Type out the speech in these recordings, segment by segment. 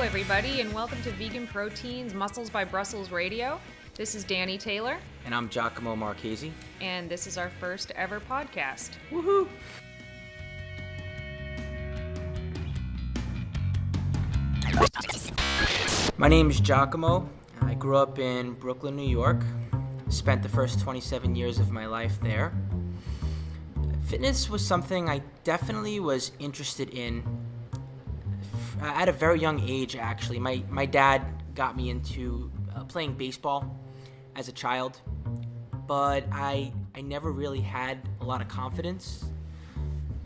everybody, and welcome to Vegan Proteins Muscles by Brussels Radio. This is Dani Taylor. And I'm Giacomo Marchese. And this is our first ever podcast. Woohoo! My name is Giacomo. I grew up in Brooklyn, New York. Spent the first 27 years of my life there. Fitness was something I definitely was interested in at a very young age, actually. My dad got me into playing baseball as a child, but I never really had a lot of confidence.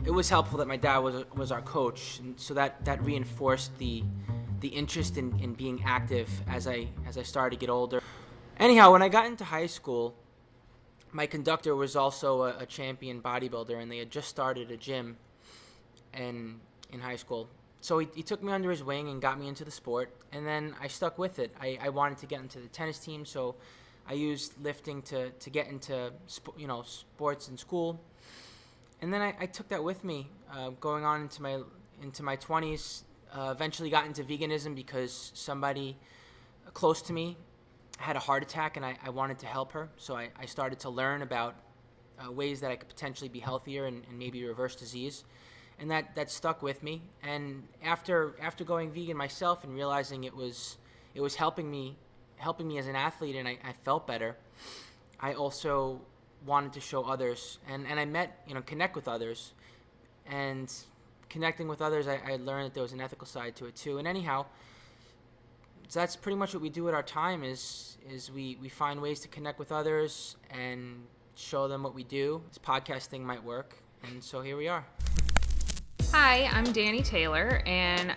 It was helpful that my dad was our coach, and so that reinforced the interest in being active as I started to get older. Anyhow, when I got into high school, my conductor was also a champion bodybuilder, and they had just started a gym in high school. So he took me under his wing and got me into the sport, and then I stuck with it. I wanted to get into the tennis team, so I used lifting to get into sports in school. And then I took that with me, going on into my 20s. Eventually got into veganism because somebody close to me had a heart attack, and I wanted to help her. So I started to learn about ways that I could potentially be healthier and maybe reverse disease. And that stuck with me. And after going vegan myself and realizing it was helping me as an athlete, and I felt better, I also wanted to show others, and I connect with others. And connecting with others, I learned that there was an ethical side to it too. And anyhow, so that's pretty much what we do at our time is we find ways to connect with others and show them what we do. This podcast thing might work, and so here we are. Hi, I'm Dani Taylor, and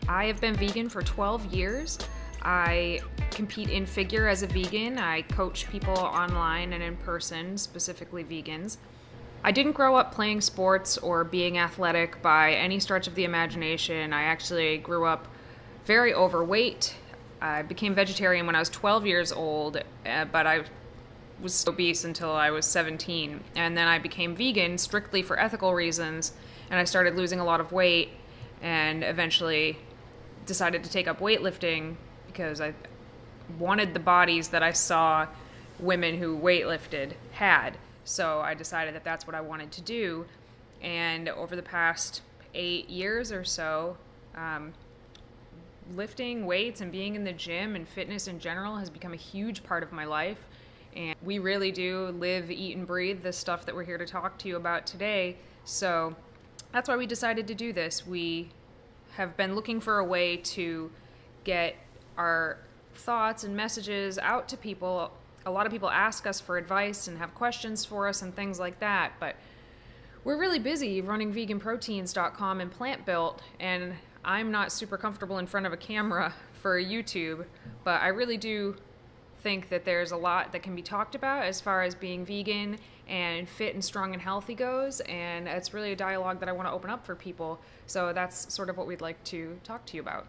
I have been vegan for 12 years. I compete in figure as a vegan. I coach people online and in person, specifically vegans. I didn't grow up playing sports or being athletic by any stretch of the imagination. I actually grew up very overweight. I became vegetarian when I was 12 years old, but I was obese until I was 17. And then I became vegan strictly for ethical reasons, and I started losing a lot of weight and eventually decided to take up weightlifting because I wanted the bodies that I saw women who weightlifted had. So I decided that that's what I wanted to do. And over the past 8 years or so, lifting weights and being in the gym and fitness in general has become a huge part of my life. And we really do live, eat, and breathe the stuff that we're here to talk to you about today. So that's why we decided to do this. We have been looking for a way to get our thoughts and messages out to people. A lot of people ask us for advice and have questions for us and things like that, but we're really busy running veganproteins.com and PlantBuilt, and I'm not super comfortable in front of a camera for YouTube, but I really do think that there's a lot that can be talked about as far as being vegan and fit and strong and healthy goes, and it's really a dialogue that I want to open up for people. So that's sort of what we'd like to talk to you about.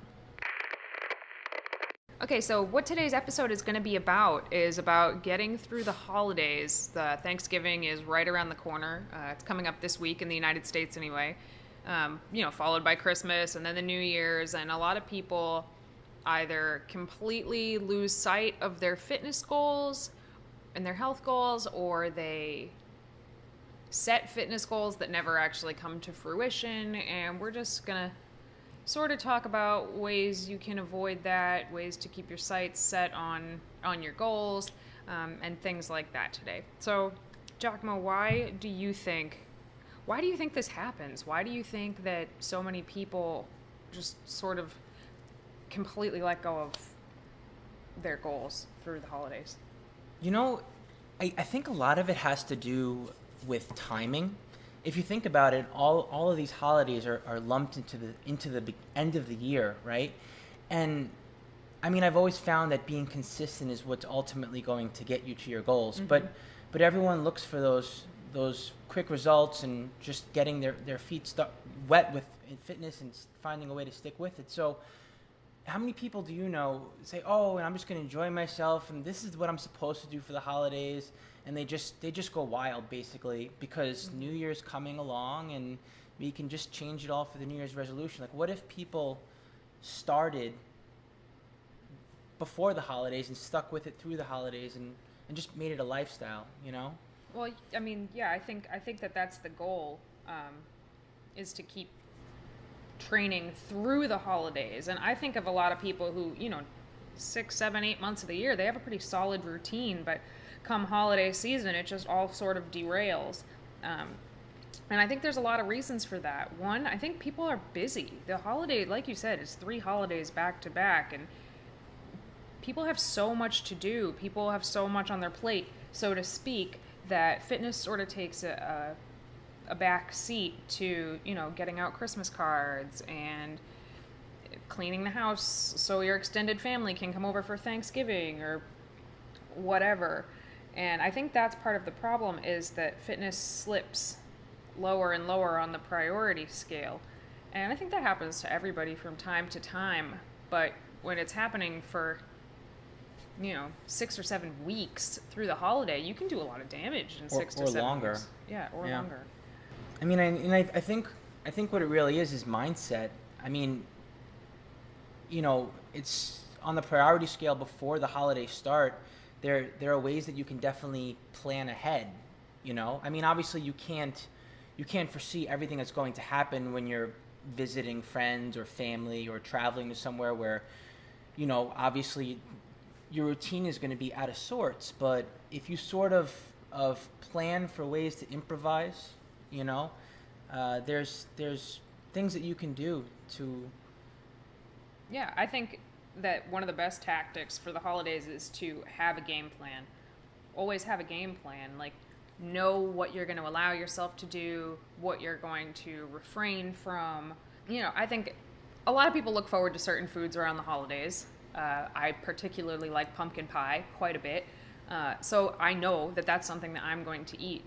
Okay, so what today's episode is going to be about is about getting through the holidays. The Thanksgiving is right around the corner. It's coming up this week in the United States anyway, followed by Christmas and then the New Year's, and a lot of people either completely lose sight of their fitness goals and their health goals, or they set fitness goals that never actually come to fruition. And we're just gonna sort of talk about ways you can avoid that, ways to keep your sights set on your goals, and things like that today. So Giacomo, why do you think this happens? Why do you think that so many people just sort of completely let go of their goals through the holidays? I think a lot of it has to do with timing. If you think about it, all of these holidays are lumped into the end of the year, right? And I mean, I've always found that being consistent is what's ultimately going to get you to your goals. Mm-hmm. But everyone looks for those quick results and just getting their feet wet with fitness and finding a way to stick with it. So how many people do you know say, oh, and I'm just going to enjoy myself, and this is what I'm supposed to do for the holidays, and they just go wild, basically, because New Year's coming along, and we can just change it all for the New Year's resolution. Like, what if people started before the holidays and stuck with it through the holidays and just made it a lifestyle, you know? Well, I mean, yeah, I think that that's the goal, is to keep training through the holidays. And I think of a lot of people who, 6, 7, 8 months of the year, they have a pretty solid routine, but come holiday season, it just all sort of derails. And I think there's a lot of reasons for that. One, I think people are busy. The holiday, like you said, is 3 holidays back to back, and people have so much to do. People have so much on their plate, so to speak, that fitness sort of takes a back seat to, getting out Christmas cards and cleaning the house so your extended family can come over for Thanksgiving or whatever. And I think that's part of the problem, is that fitness slips lower and lower on the priority scale. And I think that happens to everybody from time to time. But when it's happening for 6 or 7 weeks through the holiday, you can do a lot of damage in 6 to 7 longer. weeks. Yeah, or longer. I mean, I think what it really is mindset. I mean, it's on the priority scale before the holidays start. There are ways that you can definitely plan ahead. I mean, obviously you can't foresee everything that's going to happen when you're visiting friends or family or traveling to somewhere where, obviously your routine is going to be out of sorts. But if you sort of plan for ways to improvise, there's things that you can do to. Yeah, I think that one of the best tactics for the holidays is to have a game plan. Always have a game plan. Like, know what you're going to allow yourself to do, what you're going to refrain from. I think a lot of people look forward to certain foods around the holidays. I particularly like pumpkin pie quite a bit. So I know that that's something that I'm going to eat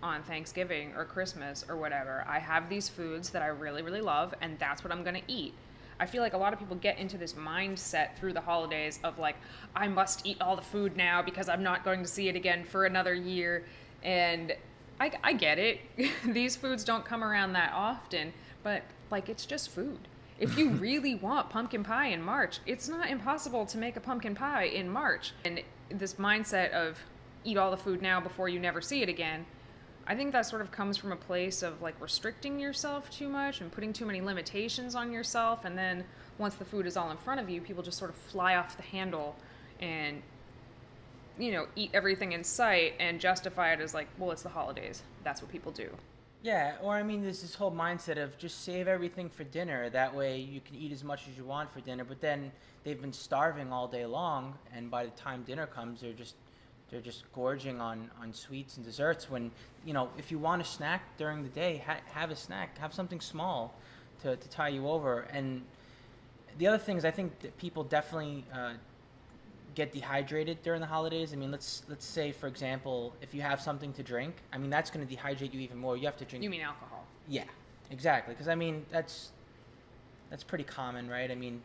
on Thanksgiving or Christmas or whatever. I have these foods that I really, really love, and that's what I'm going to eat. I feel like a lot of people get into this mindset through the holidays of like, I must eat all the food now because I'm not going to see it again for another year. And I get it. These foods don't come around that often, but like, it's just food. If you really want pumpkin pie in March, it's not impossible to make a pumpkin pie in March. And this mindset of eat all the food now before you never see it again, I think that sort of comes from a place of like restricting yourself too much and putting too many limitations on yourself. And then once the food is all in front of you, people just sort of fly off the handle and, eat everything in sight and justify it as like, well, it's the holidays. That's what people do. Yeah, or I mean, there's this whole mindset of just save everything for dinner. That way you can eat as much as you want for dinner. But then they've been starving all day long, and by the time dinner comes, they're just gorging on sweets and desserts. When, if you want a snack during the day, have a snack. Have something small to tie you over. And the other thing is, I think that people definitely get dehydrated during the holidays. I mean, let's say, for example, if you have something to drink, I mean, that's going to dehydrate you even more. You have to drink. You mean alcohol? Yeah, exactly. Because I mean, that's pretty common, right? I mean,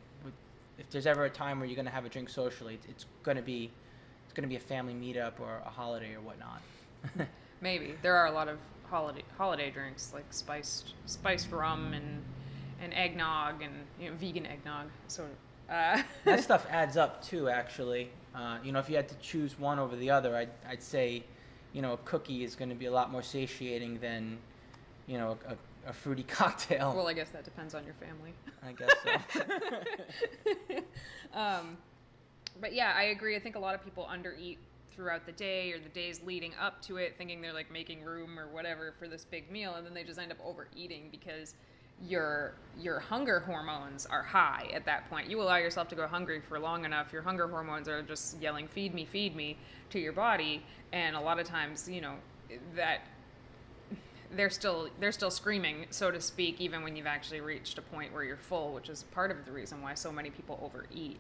if there's ever a time where you're going to have a drink socially, it's going to be a family meetup or a holiday or whatnot. Maybe there are a lot of holiday drinks like spiced rum and eggnog and vegan eggnog. So that stuff adds up too. Actually, if you had to choose one over the other, I'd say, a cookie is going to be a lot more satiating than, a fruity cocktail. Well, I guess that depends on your family. I guess so. But yeah, I agree. I think a lot of people undereat throughout the day or the days leading up to it, thinking they're like making room or whatever for this big meal, and then they just end up overeating because your hunger hormones are high at that point. You allow yourself to go hungry for long enough, your hunger hormones are just yelling feed me to your body, and a lot of times, that they're still screaming, so to speak, even when you've actually reached a point where you're full, which is part of the reason why so many people overeat.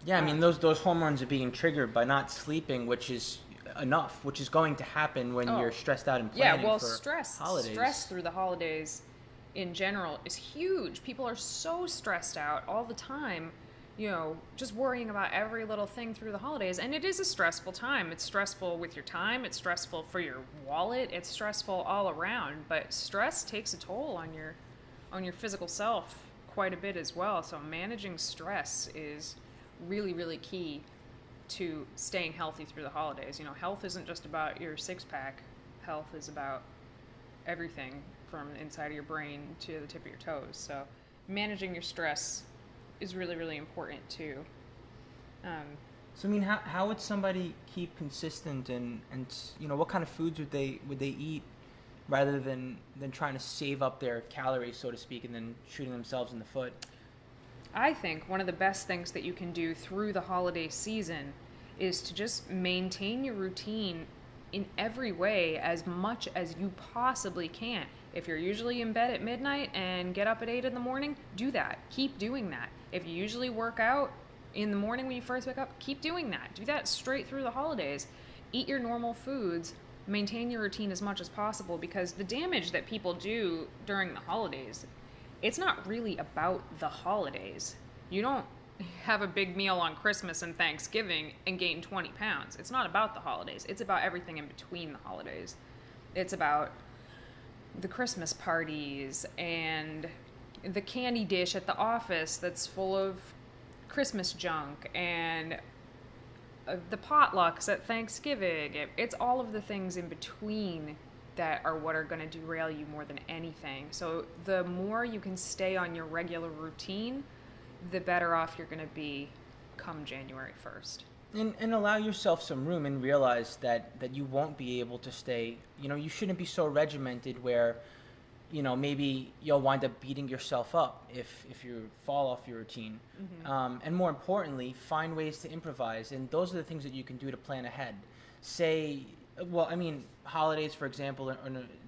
Yeah, I mean, those hormones are being triggered by not sleeping, which is going to happen when you're stressed out and planning for holidays. Stress through the holidays in general is huge. People are so stressed out all the time, just worrying about every little thing through the holidays. And it is a stressful time. It's stressful with your time. It's stressful for your wallet. It's stressful all around. But stress takes a toll on your physical self quite a bit as well. So managing stress is really, really key to staying healthy through the holidays. You know, health isn't just about your six-pack. Health is about everything from the inside of your brain to the tip of your toes. So managing your stress is really, really important too. So I mean, how would somebody keep consistent and you know, what kind of foods would they eat rather than trying to save up their calories, so to speak, and then shooting themselves in the foot? I think one of the best things that you can do through the holiday season is to just maintain your routine in every way as much as you possibly can. If you're usually in bed at midnight and get up at 8 in the morning, do that. Keep doing that. If you usually work out in the morning when you first wake up, keep doing that. Do that straight through the holidays. Eat your normal foods. Maintain your routine as much as possible, because the damage that people do during the holidays, it's not really about the holidays. You don't have a big meal on Christmas and Thanksgiving and gain 20 pounds. It's not about the holidays. It's about everything in between the holidays. It's about the Christmas parties and the candy dish at the office that's full of Christmas junk, and the potlucks at Thanksgiving. It's all of the things in between that are what are going to derail you more than anything. So the more you can stay on your regular routine, the better off you're going to be come January 1st. And allow yourself some room and realize that you won't be able to stay, you know, you shouldn't be so regimented where, you know, maybe you'll wind up beating yourself up if you fall off your routine. Mm-hmm. And more importantly, find ways to improvise. And those are the things that you can do to plan ahead. Holidays, for example,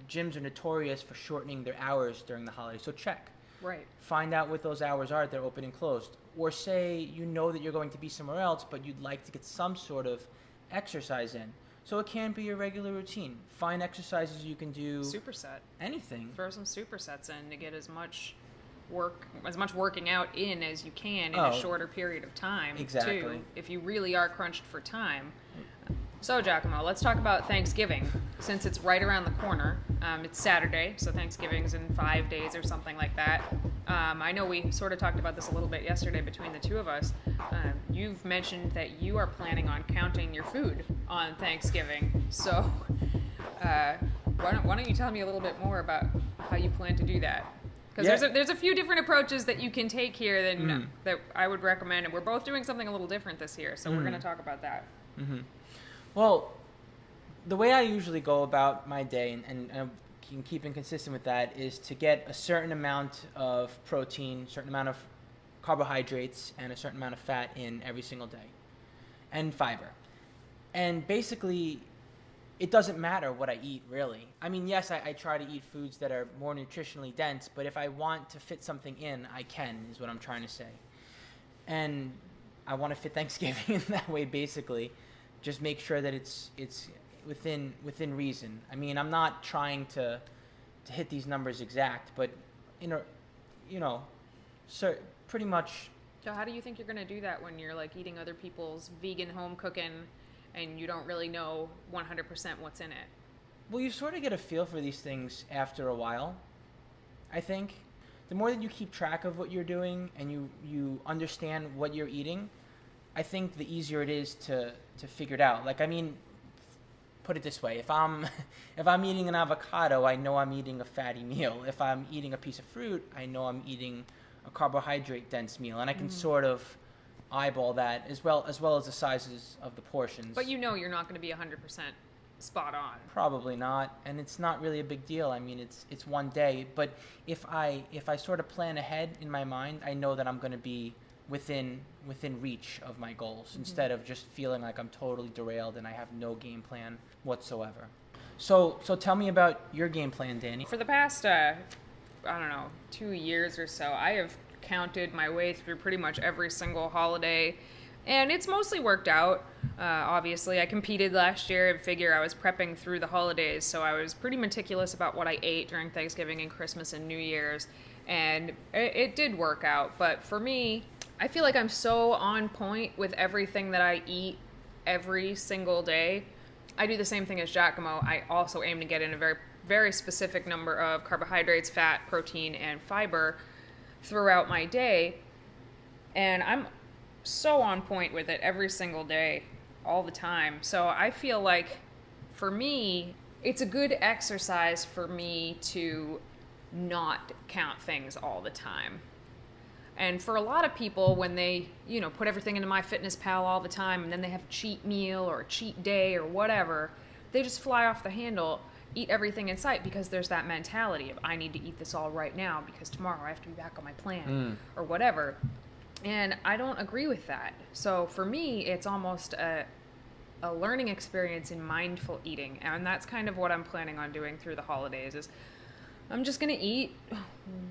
gyms are notorious for shortening their hours during the holidays. So check. Right. Find out what those hours are. They're open and closed. Or say you know that you're going to be somewhere else, but you'd like to get some sort of exercise in. So it can be your regular routine. Find exercises you can do. Superset. Anything. Throw some supersets in to get as much working out in as you can in a shorter period of time. Exactly. Too, if you really are crunched for time. So, Giacomo, let's talk about Thanksgiving, since it's right around the corner. It's Saturday, so Thanksgiving's in 5 days or something like that. I know we sort of talked about this a little bit yesterday between the two of us. You've mentioned that you are planning on counting your food on Thanksgiving. So, why don't you tell me a little bit more about how you plan to do that? Because there's a few different approaches that you can take here that I would recommend, and we're both doing something a little different this year, so we're going to talk about that. Mm-hmm. Well, the way I usually go about my day and keeping consistent with that is to get a certain amount of protein, certain amount of carbohydrates, and a certain amount of fat in every single day, and fiber. And basically, it doesn't matter what I eat, really. I mean, yes, I try to eat foods that are more nutritionally dense, but if I want to fit something in, I can, is what I'm trying to say. And I want to fit Thanksgiving in that way, basically. Just make sure that it's within reason. I mean, I'm not trying to hit these numbers exact, but pretty much. So how do you think you're going to do that when you're like eating other people's vegan home cooking and you don't really know 100% what's in it? Well, you sort of get a feel for these things after a while, I think. The more that you keep track of what you're doing and you understand what you're eating, I think the easier it is to figure it out. Like, I mean, put it this way: if I'm eating an avocado, I know I'm eating a fatty meal. If I'm eating a piece of fruit, I know I'm eating a carbohydrate dense meal, and I can sort of eyeball that as well as the sizes of the portions. But you know you're not going to be 100% spot on. Probably not, and it's not really a big deal. I mean, it's one day, but if I sort of plan ahead in my mind, I know that I'm going to be within reach of my goals instead of just feeling like I'm totally derailed and I have no game plan whatsoever. So tell me about your game plan, Dani. For the past 2 years or so, I have counted my way through pretty much every single holiday, and it's mostly worked out. Obviously, I competed last year and figure I was prepping through the holidays, so I was pretty meticulous about what I ate during Thanksgiving and Christmas and New Year's, and it did work out. But for me, I feel like I'm so on point with everything that I eat every single day. I do the same thing as Giacomo. I also aim to get in a very, very specific number of carbohydrates, fat, protein, and fiber throughout my day. And so on point with it every single day, all the time. So I feel like for me, it's a good exercise for me to not count things all the time. And for a lot of people, when they, put everything into MyFitnessPal all the time and then they have a cheat meal or a cheat day or whatever, they just fly off the handle, eat everything in sight because there's that mentality of I need to eat this all right now because tomorrow I have to be back on my plan or whatever. And I don't agree with that. So for me, it's almost a learning experience in mindful eating. And that's kind of what I'm planning on doing through the holidays is I'm just going to eat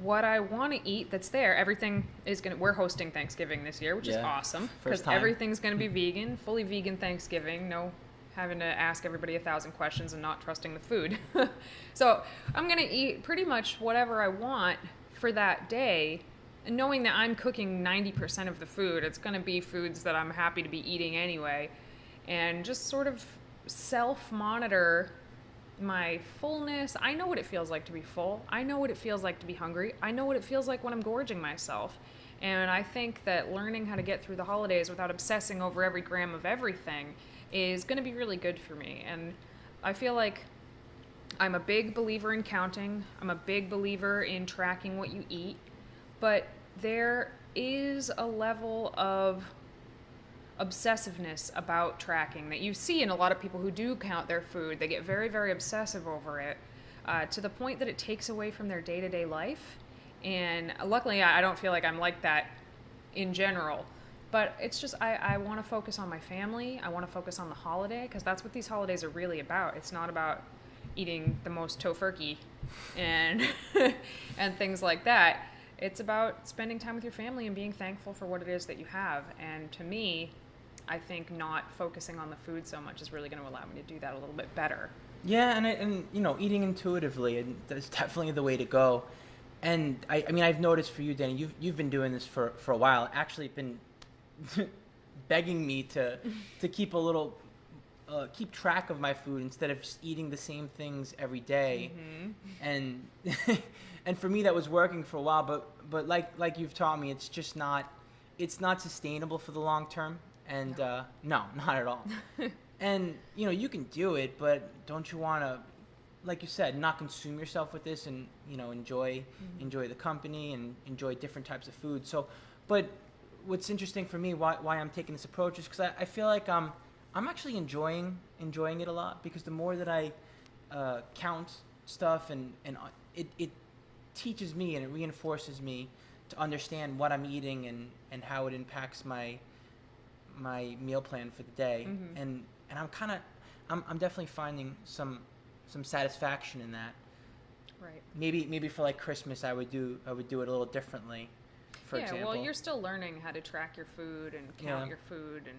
what I want to eat that's there. Everything is we're hosting Thanksgiving this year, which is awesome. Because everything's going to be vegan, fully vegan Thanksgiving. No having to ask everybody 1,000 questions and not trusting the food. So I'm going to eat pretty much whatever I want for that day. And knowing that I'm cooking 90% of the food, it's going to be foods that I'm happy to be eating anyway. And just sort of self-monitor my fullness. I know what it feels like to be full. I know what it feels like to be hungry. I know what it feels like when I'm gorging myself. And I think that learning how to get through the holidays without obsessing over every gram of everything is going to be really good for me. And I feel like I'm a big believer in counting. I'm a big believer in tracking what you eat. But there is a level of obsessiveness about tracking that you see in a lot of people who do count their food. They get very, very obsessive over it to the point that it takes away from their day-to-day life. And luckily, I don't feel like I'm like that in general. But it's just, I want to focus on my family. I want to focus on the holiday because that's what these holidays are really about. It's not about eating the most tofurkey and and things like that. It's about spending time with your family and being thankful for what it is that you have. And to me, I think not focusing on the food so much is really going to allow me to do that a little bit better. Yeah, and eating intuitively, and that's definitely the way to go. And I mean, I've noticed for you, Dani, you've been doing this for a while. Actually, been begging me to keep a little keep track of my food instead of just eating the same things every day. And and for me that was working for a while, but like you've taught me, it's not sustainable for the long term. And no, not at all. And you can do it, but don't you want to, like you said, not consume yourself with this and enjoy the company and enjoy different types of food. So, but what's interesting for me, why I'm taking this approach is because I feel like I'm actually enjoying it a lot, because the more that I count stuff and it teaches me and it reinforces me to understand what I'm eating and how it impacts my meal plan for the day. And I'm definitely finding some satisfaction in that. Right. Maybe for like Christmas I would do it a little differently. For example. Well, you're still learning how to track your food and count your food and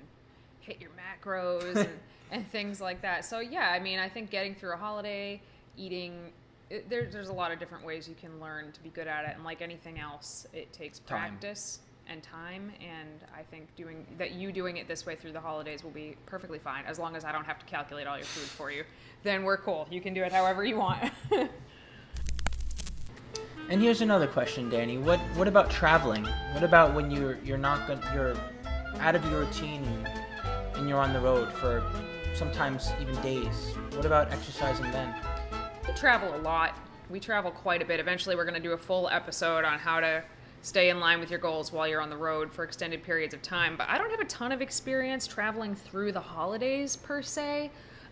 hit your macros and things like that. So yeah, I mean, I think getting through a holiday, eating, there's a lot of different ways you can learn to be good at it. And like anything else, it takes practice and time. And I think doing it this way through the holidays will be perfectly fine, as long as I don't have to calculate all your food for you. Then we're cool. You can do it however you want. And here's another question, Dani. What about traveling? What about when you're out of your routine and you're on the road for sometimes even days? What about exercising then? We travel a lot. We travel quite a bit. Eventually we're going to do a full episode on how to stay in line with your goals while you're on the road for extended periods of time. But I don't have a ton of experience traveling through the holidays per se,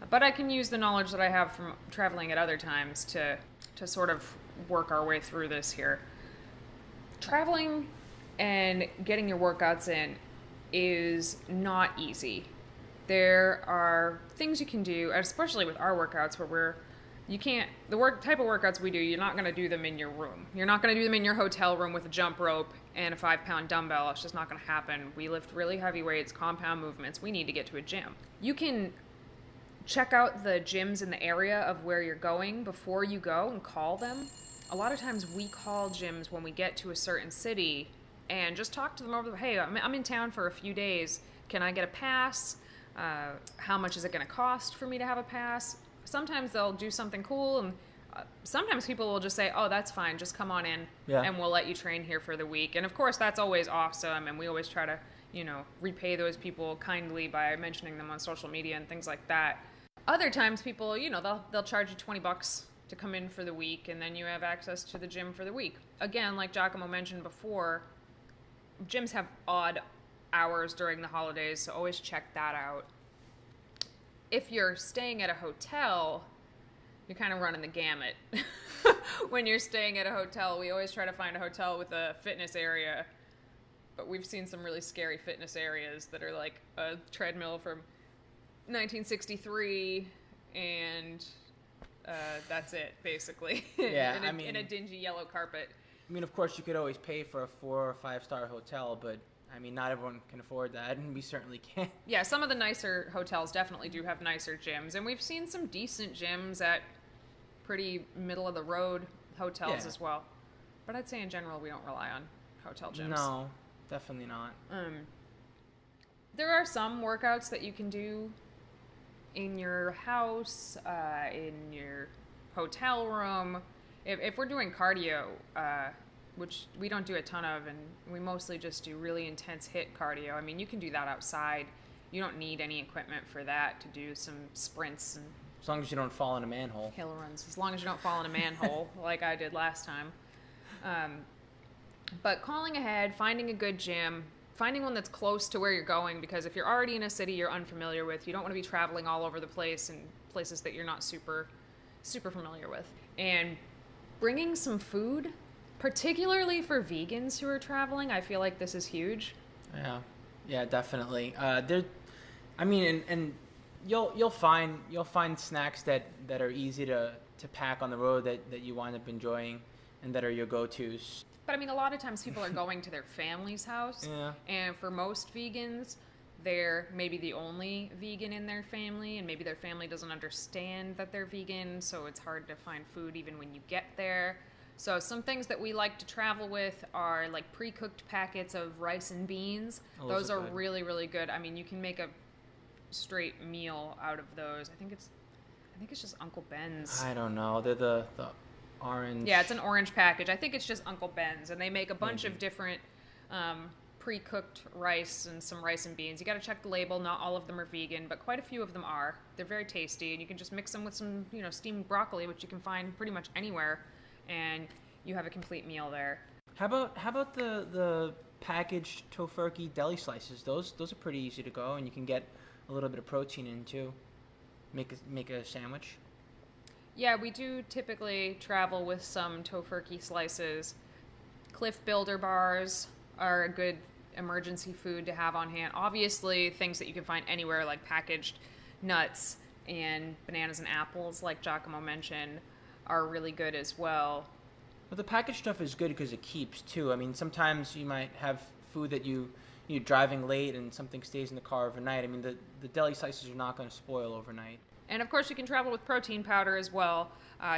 but I can use the knowledge that I have from traveling at other times to sort of work our way through this here. Traveling and getting your workouts in is not easy. There are things you can do, especially with our workouts, where the type of workouts we do, you're not going to do them in your room. You're not going to do them in your hotel room with a jump rope and a 5-pound dumbbell. It's just not going to happen. We lift really heavy weights, compound movements. We need to get to a gym. You can check out the gyms in the area of where you're going before you go and call them. A lot of times we call gyms when we get to a certain city and just talk to them over hey, I'm in town for a few days. Can I get a pass? How much is it going to cost for me to have a pass? Sometimes they'll do something cool, and sometimes people will just say, oh, that's fine, just come on in and we'll let you train here for the week. And of course that's always awesome, and we always try to repay those people kindly by mentioning them on social media and things like that. Other times people, they'll charge you $20 to come in for the week, and then you have access to the gym for the week. Again, like Giacomo mentioned before, gyms have odd hours during the holidays, so always check that out. If you're staying at a hotel, you're kind of running the gamut. When you're staying at a hotel, we always try to find a hotel with a fitness area, but we've seen some really scary fitness areas that are like a treadmill from 1963, and that's it, basically. Yeah, in a dingy yellow carpet. I mean, of course, you could always pay for a 4 or 5 star hotel, but I mean, not everyone can afford that, and we certainly can't. Yeah, some of the nicer hotels definitely do have nicer gyms, and we've seen some decent gyms at pretty middle-of-the-road hotels as well. But I'd say in general, we don't rely on hotel gyms. No, definitely not. There are some workouts that you can do in your house, in your hotel room. If we're doing cardio, which we don't do a ton of, and we mostly just do really intense HIIT cardio. I mean, you can do that outside. You don't need any equipment for that to do some sprints and as long as you don't fall in a manhole. Hill runs. As long as you don't fall in a manhole like I did last time. But calling ahead, finding a good gym, finding one that's close to where you're going, because if you're already in a city you're unfamiliar with, you don't want to be traveling all over the place in places that you're not super familiar with. And bringing some food, particularly for vegans who are traveling, I feel like this is huge. Yeah, definitely. And you'll find snacks that are easy to pack on the road that you wind up enjoying and that are your go-tos. But I mean, a lot of times people are going to their family's house, and for most vegans, they're maybe the only vegan in their family, and maybe their family doesn't understand that they're vegan, so it's hard to find food even when you get there. So some things that we like to travel with are like pre-cooked packets of rice and beans. Those are really, really good. I mean, you can make a straight meal out of those. I think it's just Uncle Ben's. I don't know. They're the orange. Yeah, it's an orange package. I think it's just Uncle Ben's, and they make a bunch of different pre-cooked rice and some rice and beans. You got to check the label. Not all of them are vegan, but quite a few of them are. They're very tasty, and you can just mix them with some, steamed broccoli, which you can find pretty much anywhere, and you have a complete meal there. How about the packaged tofurkey deli slices? Those are pretty easy to go, and you can get a little bit of protein in too. Make a sandwich. Yeah, we do typically travel with some tofurkey slices. Cliff Builder bars are a good emergency food to have on hand. Obviously, things that you can find anywhere, like packaged nuts and bananas and apples, like Giacomo mentioned, are really good as well. But the packaged stuff is good because it keeps too. I mean, sometimes you might have food that you're driving late and something stays in the car overnight. I mean, the deli slices are not going to spoil overnight. And of course, you can travel with protein powder as well.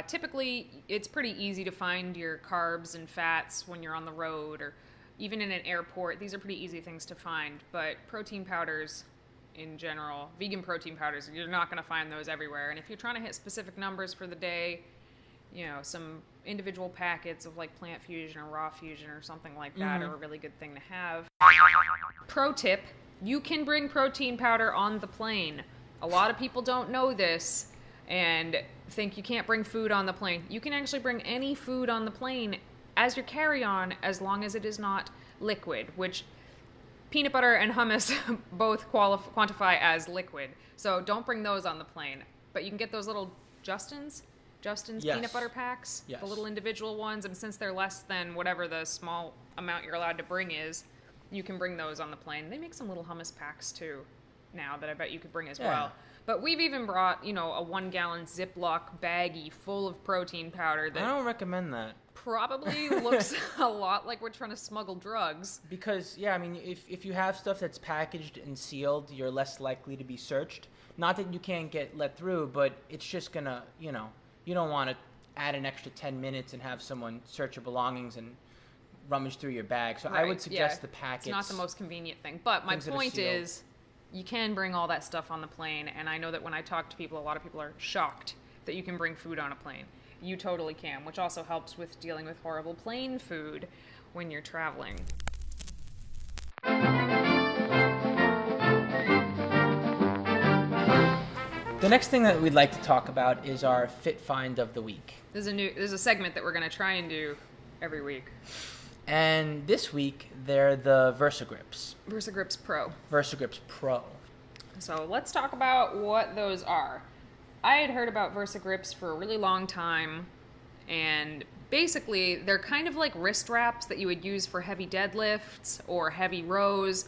Typically, it's pretty easy to find your carbs and fats when you're on the road or even in an airport. These are pretty easy things to find. But protein powders in general, vegan protein powders, you're not going to find those everywhere. And if you're trying to hit specific numbers for the day, some individual packets of like Plant Fusion or Raw Fusion or something like that are a really good thing to have. Pro tip, you can bring protein powder on the plane. A lot of people don't know this and think you can't bring food on the plane. You can actually bring any food on the plane as your carry-on as long as it is not liquid, which peanut butter and hummus both quantify as liquid. So don't bring those on the plane. But you can get those little Justin's peanut butter packs, the little individual ones, and since they're less than whatever the small amount you're allowed to bring is, you can bring those on the plane. They make some little hummus packs too now that I bet you could bring as well. But we've even brought, a 1-gallon Ziploc baggie full of protein powder that I don't recommend that. Probably looks a lot like we're trying to smuggle drugs. Because, if you have stuff that's packaged and sealed, you're less likely to be searched. Not that you can't get let through, but it's just gonna, you don't want to add an extra 10 minutes and have someone search your belongings and rummage through your bag. So I would suggest the packets. It's not the most convenient thing. But my point is, you can bring all that stuff on the plane. And I know that when I talk to people, a lot of people are shocked that you can bring food on a plane. You totally can, which also helps with dealing with horrible plane food when you're traveling. The next thing that we'd like to talk about is our Fit Find of the Week. There's a segment that we're going to try and do every week. And this week, they're the VersaGrips. VersaGrips Pro. VersaGrips Pro. So let's talk about what those are. I had heard about VersaGrips for a really long time, and basically they're kind of like wrist wraps that you would use for heavy deadlifts or heavy rows.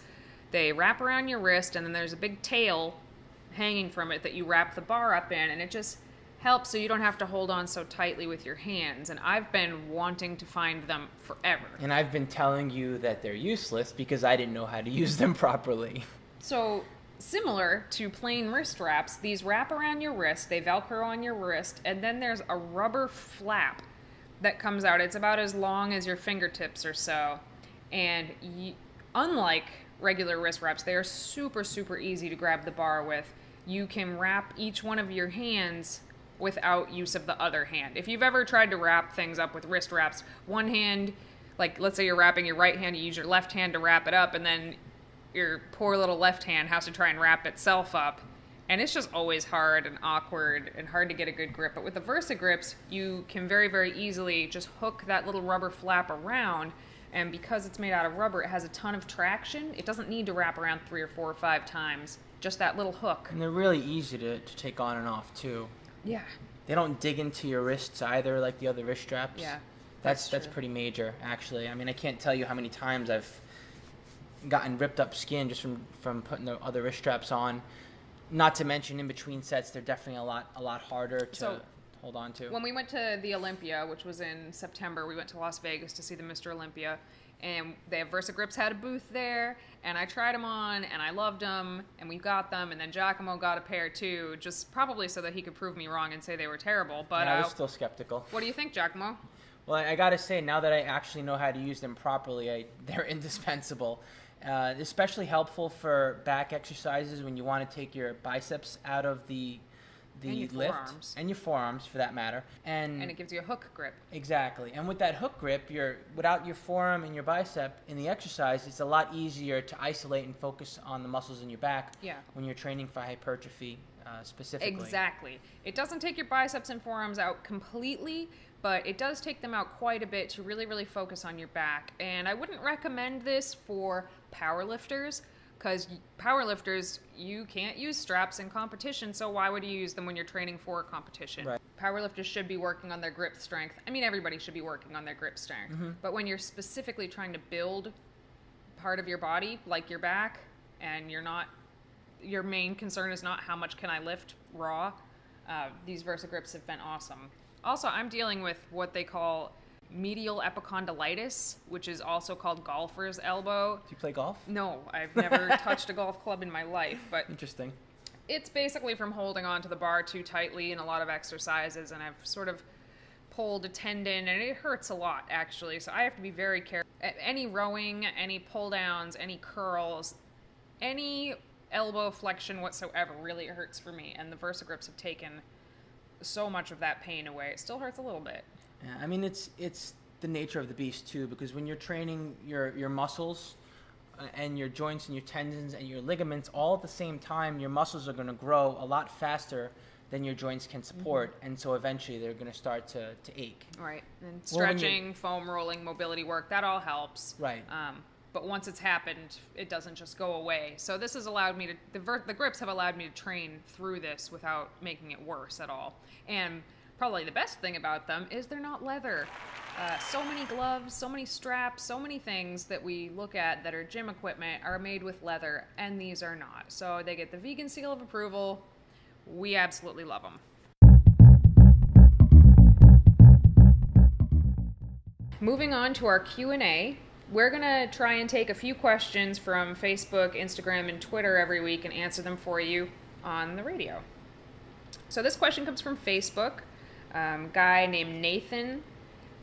They wrap around your wrist, and then there's a big tail hanging from it that you wrap the bar up in, and it just helps so you don't have to hold on so tightly with your hands. And I've been wanting to find them forever. And I've been telling you that they're useless because I didn't know how to use them properly. So, similar to plain wrist wraps, these wrap around your wrist, they Velcro on your wrist, and then there's a rubber flap that comes out. It's about as long as your fingertips or so. And unlike regular wrist wraps, they are super, super easy to grab the bar with. You can wrap each one of your hands without use of the other hand. If you've ever tried to wrap things up with wrist wraps, one hand, like let's say you're wrapping your right hand, you use your left hand to wrap it up, and then your poor little left hand has to try and wrap itself up. And it's just always hard and awkward and hard to get a good grip. But with the VersaGrips, you can very, very easily just hook that little rubber flap around. And because it's made out of rubber, it has a ton of traction. It doesn't need to wrap around 3 or 4 or 5 times. Just that little hook. And they're really easy to take on and off, too. Yeah. They don't dig into your wrists either like the other wrist straps. Yeah. That's pretty major, actually. I mean, I can't tell you how many times I've gotten ripped up skin just from putting the other wrist straps on. Not to mention in between sets, they're definitely a lot harder to hold on to. When we went to the Olympia, which was in September, we went to Las Vegas to see the Mr. Olympia, and they have VersaGrips had a booth there, and I tried them on, and I loved them, and we got them, and then Giacomo got a pair too, just probably so that he could prove me wrong and say they were terrible. But I was still skeptical. What do you think, Giacomo? Well, I gotta say, now that I actually know how to use them properly, they're indispensable. Especially helpful for back exercises when you want to take your biceps out of the your lift. forearms. And your forearms, for that matter. And it gives you a hook grip. Exactly. And with that hook grip, without your forearm and your bicep in the exercise, it's a lot easier to isolate and focus on the muscles in your back when you're training for hypertrophy specifically. Exactly. It doesn't take your biceps and forearms out completely, but it does take them out quite a bit to really, really focus on your back. And I wouldn't recommend this for powerlifters, because powerlifters, you can't use straps in competition, so why would you use them when you're training for a competition? Right. Powerlifters should be working on their grip strength. I mean, everybody should be working on their grip strength. Mm-hmm. But when you're specifically trying to build part of your body, like your back, and your main concern is not how much can I lift raw, these VersaGrips have been awesome. Also, I'm dealing with what they call medial epicondylitis, which is also called golfer's elbow. Do you play golf? No, I've never touched a golf club in my life, but Interesting. It's basically from holding onto the bar too tightly in a lot of exercises, and I've sort of pulled a tendon, and it hurts a lot, actually, so I have to be very careful. Any rowing, any pull downs, any curls, any elbow flexion whatsoever really hurts for me, and the VersaGrips have taken so much of that pain away. It still hurts a little bit. Yeah, I mean, it's the nature of the beast, too, because when you're training your muscles and your joints and your tendons and your ligaments all at the same time, your muscles are going to grow a lot faster than your joints can support, and so eventually they're going to start to ache. Right, and stretching, foam rolling, mobility work, that all helps. Right. But once it's happened, it doesn't just go away. So this has allowed me to, the grips have allowed me to train through this without making it worse at all. And probably the best thing about them is they're not leather. So many gloves, so many straps, so many things that we look at that are gym equipment are made with leather, and these are not. So they get the vegan seal of approval. We absolutely love them. Moving on to our Q&A. We're going to try and take a few questions from Facebook, Instagram, and Twitter every week and answer them for you on the radio. So this question comes from Facebook. Guy named Nathan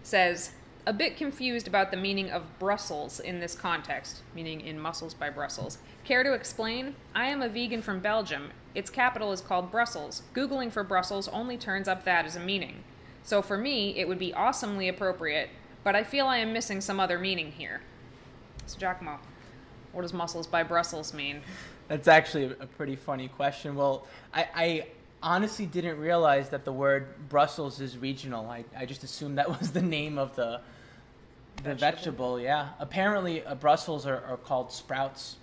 says, a bit confused about the meaning of Brussels in this context, meaning in Muscles by Brussels. Care to explain? I am a vegan from Belgium. Its capital is called Brussels. Googling for Brussels only turns up that as a meaning. So for me, it would be awesomely appropriate, but I feel I am missing some other meaning here. So Giacomo, what does Muscles by Brussels mean? That's actually a pretty funny question. Well, I honestly didn't realize that the word Brussels is regional. I just assumed that was the name of the vegetable. Yeah. Apparently, Brussels are called sprouts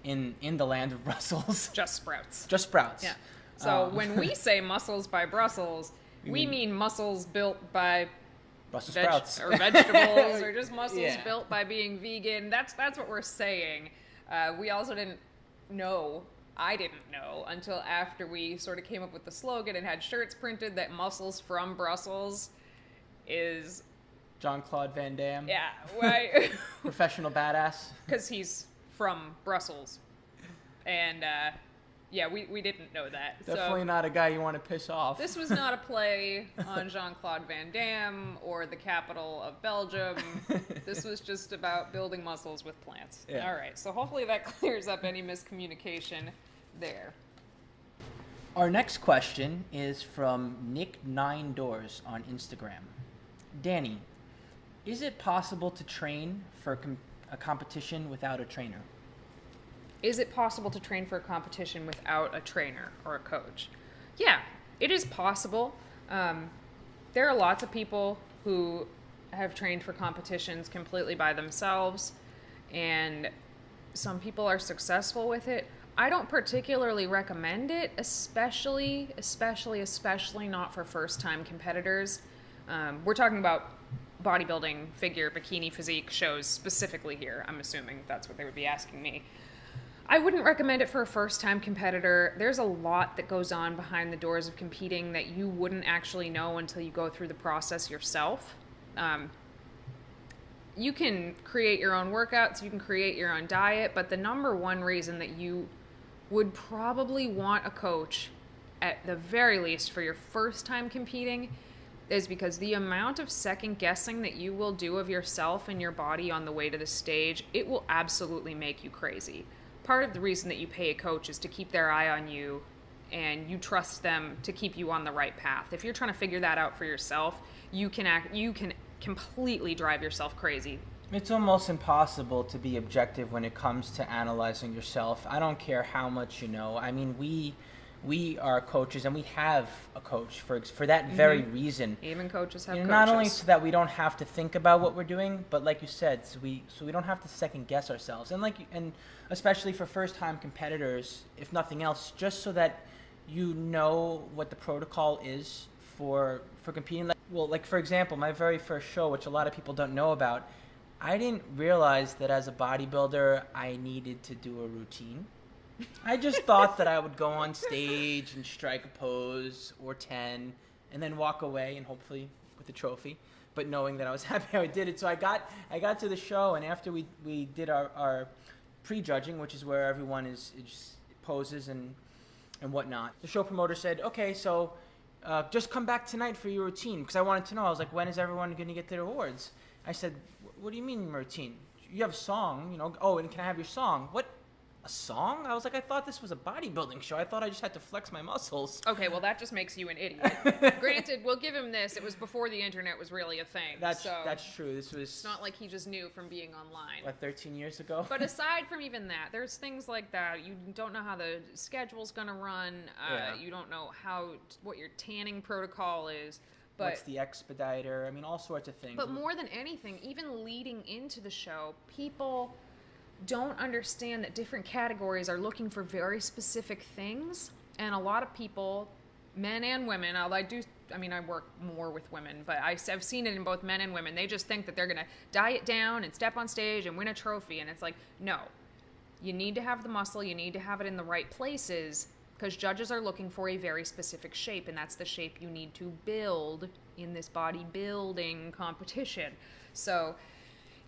in the land of Brussels. Just sprouts. Just sprouts. Yeah. So when we say mussels by Brussels, we mean mussels built by Brussels sprouts or vegetables, or just mussels Yeah. built by being vegan. That's what we're saying. We also didn't know. I didn't know until after we sort of came up with the slogan and had shirts printed that mussels from Brussels is Jean-Claude Van Damme. yeah, why? Professional badass. Because he's from Brussels, and yeah, we didn't know that. Definitely not a guy you want to piss off. This was not a play on Jean-Claude Van Damme or the capital of Belgium. This was just about building muscles with plants. Yeah. All right, so hopefully that clears up any miscommunication there. Our next question is from Nick9Doors on Instagram. Danny, is it possible to train for a competition without a trainer? Is it possible to train for a competition without a trainer or a coach? Yeah, it is possible. There are lots of people who have trained for competitions completely by themselves, and some people are successful with it. I don't particularly recommend it, especially not for first-time competitors. We're talking about bodybuilding, figure, bikini, physique shows specifically here. I'm assuming that's what they would be asking me. I wouldn't recommend it for a first-time competitor. There's a lot that goes on behind the doors of competing that you wouldn't actually know until you go through the process yourself. You can create your own workouts, you can create your own diet, but the number one reason that you would probably want a coach, at the very least for your first time competing, is because the amount of second guessing that you will do of yourself and your body on the way to the stage, it will absolutely make you crazy. Part of the reason that you pay a coach is to keep their eye on you and you trust them to keep you on the right path. If you're trying to figure that out for yourself, you can completely drive yourself crazy. It's almost impossible to be objective when it comes to analyzing yourself. I don't care how much you know. I mean, we are coaches, and we have a coach for that very reason. Even coaches have coaches. Not only so that we don't have to think about what we're doing, but like you said, so we don't have to second guess ourselves. And especially for first time competitors, if nothing else, just so that you know what the protocol is for competing. Like for example, my very first show, which a lot of people don't know about, I didn't realize that as a bodybuilder I needed to do a routine. I just thought that I would go on stage and strike a pose or 10 and then walk away and hopefully with a trophy, but knowing that I was happy I did it. So I got to the show, and after we did our pre-judging, which is where everyone is poses and whatnot, the show promoter said, okay, so just come back tonight for your routine, because I wanted to know. I was like, when is everyone going to get their awards? I said, what do you mean routine? You have a song, you know. Oh, and can I have your song? What? A song? I was like, I thought this was a bodybuilding show. I thought I just had to flex my muscles. Okay, well, that just makes you an idiot. Granted, we'll give him this. It was before the internet was really a thing. That's true. This was... It's not like he just knew from being online. What, 13 years ago? But aside from even that, there's things like that. You don't know how the schedule's going to run. You don't know what your tanning protocol is. But, what's the expediter? I mean, all sorts of things. But more than anything, even leading into the show, people don't understand that different categories are looking for very specific things, and a lot of people, men and women, I work more with women, but I've seen it in both men and women. They just think that they're going to diet down and step on stage and win a trophy, and it's like, no. You need to have the muscle, you need to have it in the right places, because judges are looking for a very specific shape, and that's the shape you need to build in this bodybuilding competition. So,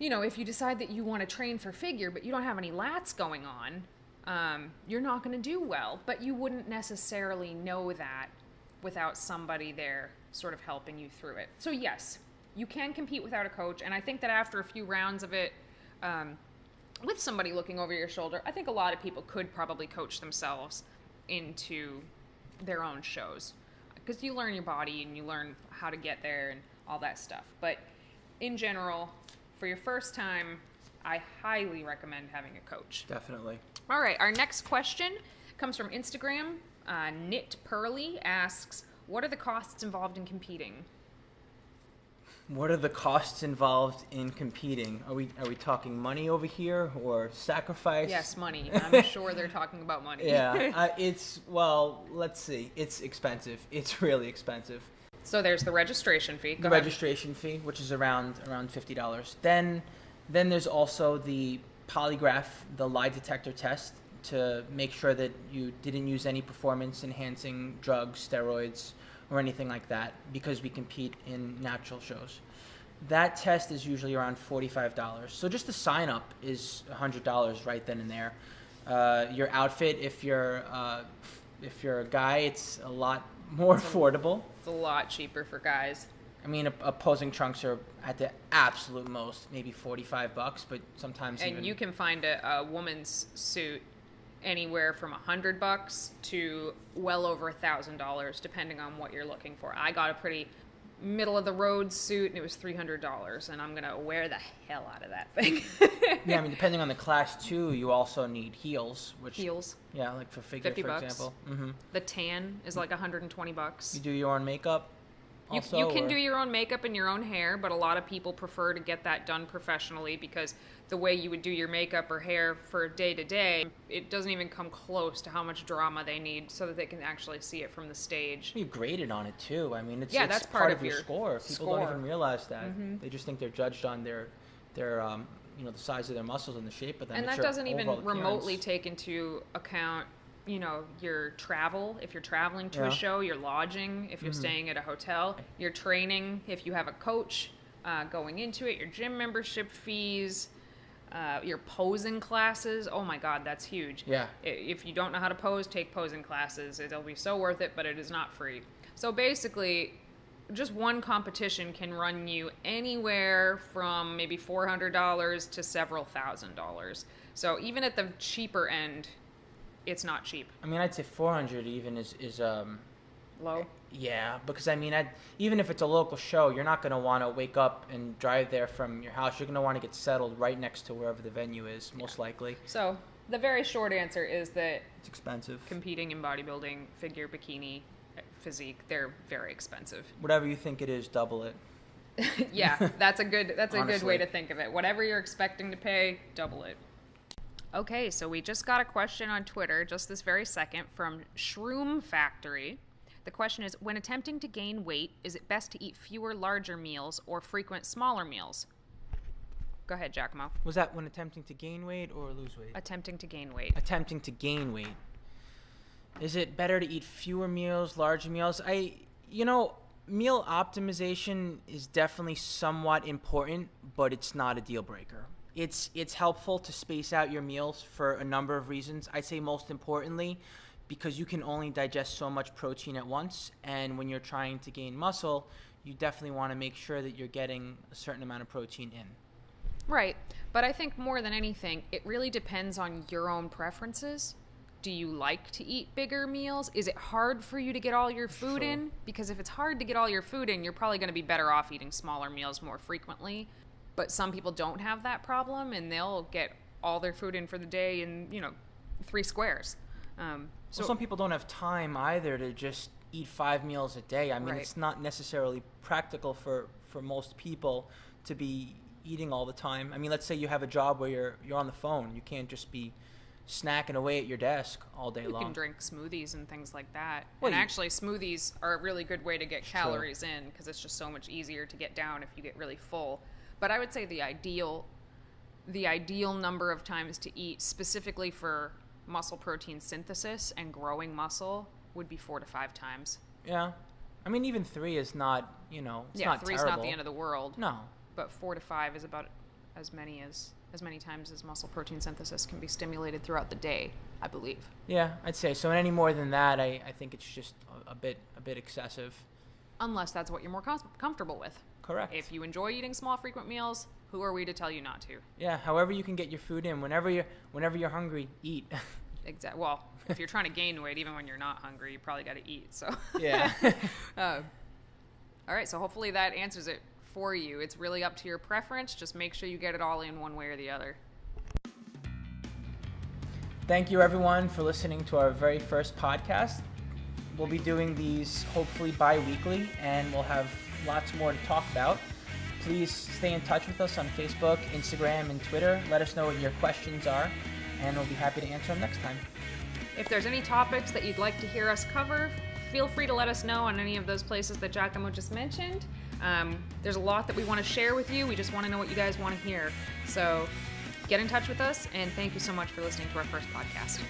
you know, if you decide that you want to train for figure, but you don't have any lats going on, you're not going to do well. But you wouldn't necessarily know that without somebody there sort of helping you through it. So yes, you can compete without a coach. And I think that after a few rounds of it, with somebody looking over your shoulder, I think a lot of people could probably coach themselves into their own shows. Because you learn your body and you learn how to get there and all that stuff. But in general, for your first time, I highly recommend having a coach. Definitely. All right, our next question comes from Instagram. Knit Pearly asks, what are the costs involved in competing? What are the costs involved in competing? Are we talking money over here or sacrifice? Yes, money. I'm sure they're talking about money. Yeah, let's see. It's expensive. It's really expensive. So there's the registration fee. The registration fee, which is around $50. Then there's also the polygraph, the lie detector test to make sure that you didn't use any performance-enhancing drugs, steroids, or anything like that, because we compete in natural shows. That test is usually around $45. So just the sign up is $100 right then and there. Your outfit, if you're a guy, it's a lot more affordable. It's a lot cheaper for guys. I mean, opposing trunks are at the absolute most maybe $45, but sometimes and you can find a woman's suit anywhere from $100 to well over $1,000, depending on what you're looking for. I got a pretty middle of the road suit, and it was $300, and I'm gonna wear the hell out of that thing. Yeah, I mean, depending on the class too, you also need heels. Heels. Yeah, like for figure, $50. for example. Mm-hmm. The tan is like $120. You do your own makeup. Also, you can do your own makeup and your own hair, but a lot of people prefer to get that done professionally because the way you would do your makeup or hair for day to day, it doesn't even come close to how much drama they need so that they can actually see it from the stage. You graded on it too. I mean, it's that's part of your score. People don't even realize that. Mm-hmm. They just think they're judged on their the size of their muscles and the shape of them. And it's that doesn't even overall remotely appearance. take into account, your travel. If you're traveling to a Yeah. show, your lodging, if you're staying at a hotel, your training, if you have a coach going into it, your gym membership fees, your posing classes. Oh my God, that's huge. Yeah. If you don't know how to pose, take posing classes. It'll be so worth it, but it is not free. So basically, just one competition can run you anywhere from maybe $400 to several $1,000s. So even at the cheaper end, it's not cheap. I mean, I'd say 400 even is Low? Yeah, because I mean, even if it's a local show, you're not going to want to wake up and drive there from your house. You're going to want to get settled right next to wherever the venue is, most likely. So the very short answer is that It's expensive. competing in bodybuilding, figure, bikini, physique, they're very expensive. Whatever you think it is, double it. Yeah, that's a good Honestly. way to think of it. Whatever you're expecting to pay, double it. Okay, so we just got a question on Twitter just this very second from Shroom Factory. The question is, when attempting to gain weight, is it best to eat fewer larger meals or frequent smaller meals? Go ahead, Giacomo. Was that when attempting to gain weight or lose weight? Attempting to gain weight. Attempting to gain weight. Is it better to eat fewer meals, larger meals? Meal optimization is definitely somewhat important, but it's not a deal breaker. It's helpful to space out your meals for a number of reasons. I'd say most importantly, because you can only digest so much protein at once, and when you're trying to gain muscle, you definitely want to make sure that you're getting a certain amount of protein in. Right, but I think more than anything, it really depends on your own preferences. Do you like to eat bigger meals? Is it hard for you to get all your food in? Because if it's hard to get all your food in, you're probably going to be better off eating smaller meals more frequently. But some people don't have that problem, and they'll get all their food in for the day in, 3 squares. So some people don't have time either to just eat 5 meals a day. I mean, Right. It's not necessarily practical for most people to be eating all the time. I mean, let's say you have a job where you're on the phone. You can't just be snacking away at your desk all day long. You can drink smoothies and things like that. Well, and actually, smoothies are a really good way to get True. calories in because it's just so much easier to get down if you get really full. But I would say the ideal number of times to eat specifically for muscle protein synthesis and growing muscle would be 4 to 5 times. Yeah. I mean, even 3 is not, it's not 3's terrible. not the end of the world. No. But 4 to 5 is about as many times as muscle protein synthesis can be stimulated throughout the day, I believe. Yeah, I'd say so. And any more than that, I think it's just a bit excessive. Unless that's what you're more comfortable with. Correct. If you enjoy eating small, frequent meals, who are we to tell you not to? Yeah, however you can get your food in, whenever you're hungry, eat. Exactly. Well, if you're trying to gain weight, even when you're not hungry, you probably got to eat. So. Yeah. All right. So hopefully that answers it for you. It's really up to your preference. Just make sure you get it all in one way or the other. Thank you, everyone, for listening to our very first podcast. We'll be doing these hopefully bi-weekly, and we'll have lots more to talk about. Please stay in touch with us on Facebook, Instagram, and Twitter. Let us know what your questions are, and we'll be happy to answer them next time. If there's any topics that you'd like to hear us cover, feel free to let us know on any of those places that Giacomo just mentioned. There's a lot that we want to share with you. We just want to know what you guys want to hear. So get in touch with us, and thank you so much for listening to our first podcast.